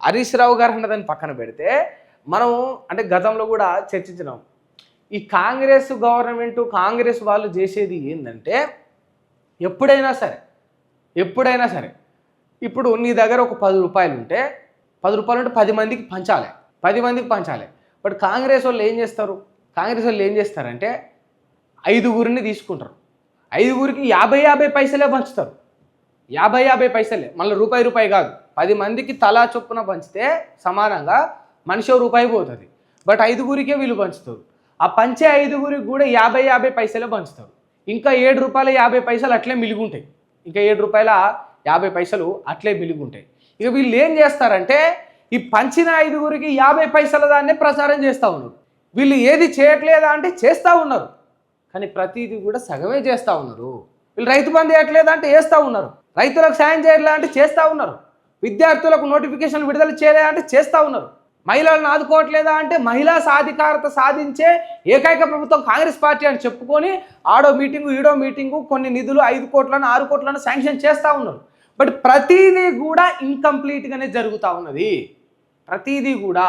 హరీష్ రావు గారు అన్నదాన్ని పక్కన పెడితే మనం అంటే గతంలో కూడా చర్చించినాం. ఈ కాంగ్రెస్ గవర్నమెంట్ కాంగ్రెస్ వాళ్ళు చేసేది ఏంటంటే ఎప్పుడైనా సరే ఇప్పుడు నీ దగ్గర ఒక 10 రూపాయలు ఉంటే 10 రూపాయలు ఉంటే 10 మందికి పంచాలి, 10 మందికి పంచాలి. బట్ కాంగ్రెస్ వాళ్ళు ఏం చేస్తారంటే 5గురిని తీసుకుంటారు, 5గురికి 50 పైసలే పంచుతారు, 50 పైసలే, మళ్ళీ రూపాయి కాదు. 10 మందికి తలా చొప్పున పంచితే సమానంగా మనిషి రూపాయి పోతుంది. బట్ 5గురికే వీళ్ళు పంచుతారు. ఆ పంచే 5గురికి కూడా 50 పైసలే పంచుతారు. ఇంకా ₹7.50 అట్లే మిలుగుంటాయి, ఇంకా ₹7.50 అట్లే మిలుగుంటాయి. ఇక వీళ్ళు ఏం చేస్తారంటే ఈ పంచిన 5గురికి 50 పైసల దాన్నే ప్రచారం చేస్తూ ఉన్నారు. వీళ్ళు ఏది చేయట్లేదా అంటే చేస్తూ ఉన్నారు, కానీ ప్రతిదీ కూడా సగమే చేస్తూ ఉన్నారు. వీళ్ళు రైతు బంధు వేయట్లేదా అంటే వేస్తూ ఉన్నారు, రైతులకు సాయం చేయట్లేదా అంటే చేస్తూ ఉన్నారు, విద్యార్థులకు నోటిఫికేషన్ విడుదల చేయలేదా అంటే చేస్తూ ఉన్నారు, మహిళలను ఆదుకోవట్లేదా అంటే మహిళా సాధికారత సాధించే ఏకైక ప్రభుత్వం కాంగ్రెస్ పార్టీ అని చెప్పుకొని ఆడో మీటింగు ఈడో మీటింగు కొన్ని నిధులు 5 కోట్లను 6 కోట్లను శాంక్షన్ చేస్తూ ఉన్నారు. బట్ ప్రతిదీ కూడా ఇన్కంప్లీట్గానే జరుగుతూ ఉన్నది. ప్రతిదీ కూడా